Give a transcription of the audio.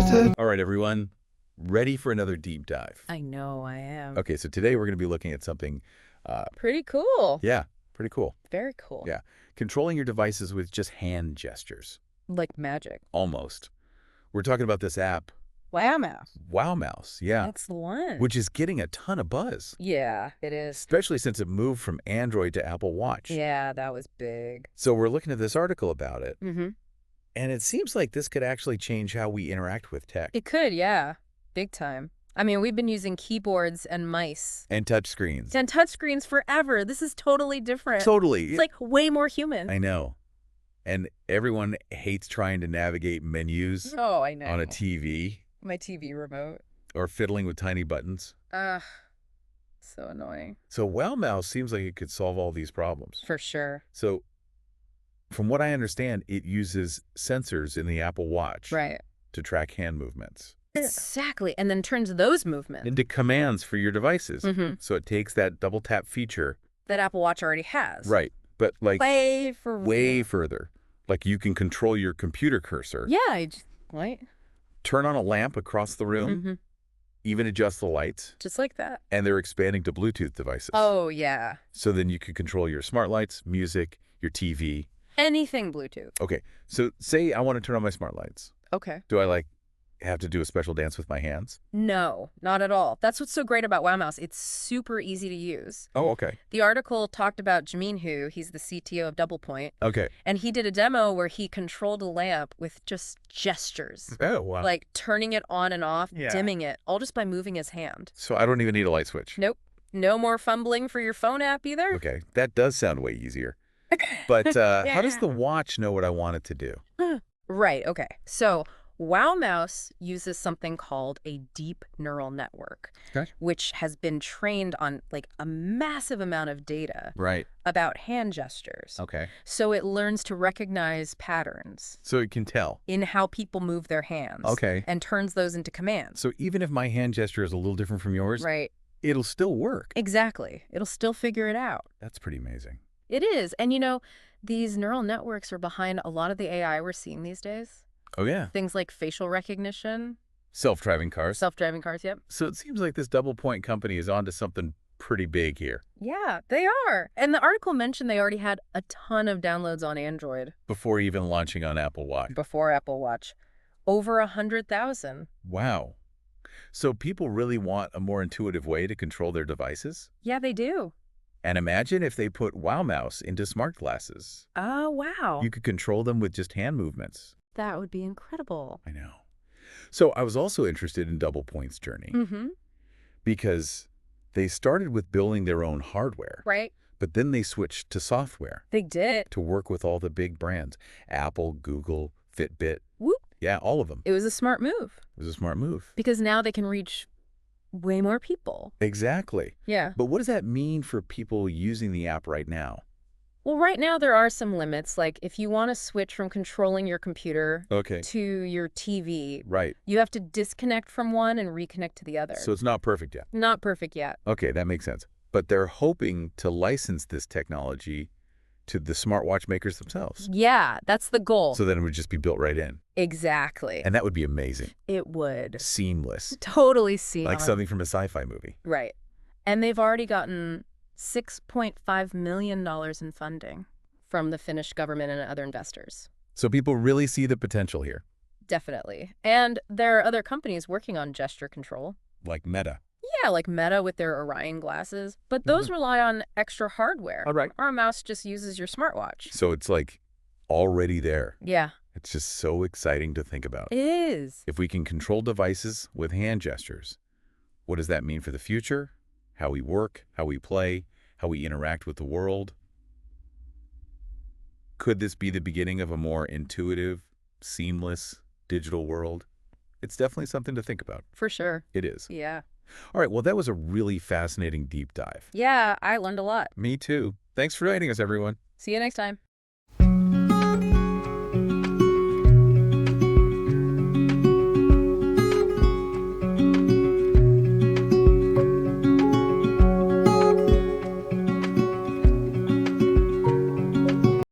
All right, everyone. Ready for another deep dive? I know I am. Okay, so today we're going to be looking at something, Pretty cool. yeah, pretty cool. Very cool. Yeah, controlling your devices with just hand gestures. Like magic. Almost. We're talking about this app, WowMouse. WowMouse, yeah, That's the one. which is getting a ton of buzz, Yeah, it is. especially since it moved from Android to Apple Watch. Yeah, that was big. So we're looking at this article about it, Mm-hmm. and it seems like this could actually change how we interact with tech. It could, yeah. Big time. I mean, we've been using keyboards and mice And touchscreens. and touchscreens forever. This is totally different. Totally. It's like way more human. I know. And everyone hates trying to navigate menus Oh, I know. on a TV My TV remote. or fiddling with tiny buttons. Ugh. So annoying. So WowMouse seems like it could solve all these problems. For sure. So from what I understand, it uses sensors in the Apple Watch Right. to track hand movements Exactly. And then turns those movements into commands for your devices. Mm-hmm. So it takes that double tap feature. that Apple Watch already has. Right. But like Way further. Like you can control your computer cursor, Yeah, right? turn on a lamp across the room, Mm-hmm. even adjust the lights, Just like that. and they're expanding to Bluetooth devices. Oh, yeah. So then you can control your smart lights, music, your TV. Anything Bluetooth. Okay, so say I want to turn on my smart lights. Okay. Do I have to do a special dance with my hands? No, not at all. That's what's so great about WowMouse. It's super easy to use. Oh, okay. The article talked about Jamin Hu. He's the CTO of DoublePoint. Okay. And he did a demo where he controlled a lamp with just gestures. Oh, wow. Like turning it on and off, Yeah. dimming it, all just by moving his hand. So I don't even need a light switch. Nope. No more fumbling for your phone app either. Okay, that does sound way easier. But how does Yeah. the watch know what I want it to do? Right, okay. So WowMouse uses something called a deep neural network, Okay. which has been trained on like a massive amount of data Right. about hand gestures. Okay. So it learns to recognize patterns So it can tell. in how people move their hands. Okay. And turns those into commands. So even if my hand gesture is a little different from yours, Right. it'll still work. Exactly. It'll still figure it out. That's pretty amazing. It is. And you know, these neural networks are behind a lot of the AI we're seeing these days. Oh, yeah. Things like facial recognition, Self-driving cars. self-driving cars, yep. So it seems like this DoublePoint company is onto something pretty big here. Yeah, they are. And the article mentioned they already had a ton of downloads on Android Before even launching on Apple Watch. before Apple Watch. Over 100,000. Wow. So people really want a more intuitive way to control their devices? Yeah, they do. And imagine if they put WowMouse into smart glasses. Oh, wow. You could control them with just hand movements. That would be incredible. I know. So I was also interested in DoublePoint's journey Mm-hmm. because they started with building their own hardware, Right? but then they switched to software They did. to work with all the big brands, Apple, Google, Fitbit. Whoop. Yeah, all of them. It was a smart move It was a smart move. because now they can reach way more people. Exactly. Yeah. But what does that mean for people using the app right now? Well, right now there are some limits. Like if you want to switch from controlling your computer Okay. to your TV, Right. you have to disconnect from one and reconnect to the other. So it's not perfect yet. Not perfect yet. Okay, that makes sense. But they're hoping to license this technology to the smartwatch makers themselves. Yeah, that's the goal. So then it would just be built right in. Exactly. And that would be amazing. It would. Seamless. Totally see. Like something from a sci-fi movie. Right. And they've already gotten $6.5 million in funding from the Finnish government and other investors. So people really see the potential here. Definitely. And there are other companies working on gesture control. Like Meta. Yeah, like Meta with their Orion glasses. But those rely on extra hardware. All right. Our mouse just uses your smartwatch. So it's like already there. Yeah, It's just so exciting to think about. it is. If we can control devices with hand gestures, what does that mean for the future? How we work, how we play, how we interact with the world? Could this be the beginning of a more intuitive, seamless digital world? It's definitely something to think about. For sure. It is. Yeah. All right, well, that was a really fascinating deep dive. Yeah, I learned a lot. Me too. Thanks for joining us, everyone. See you next time.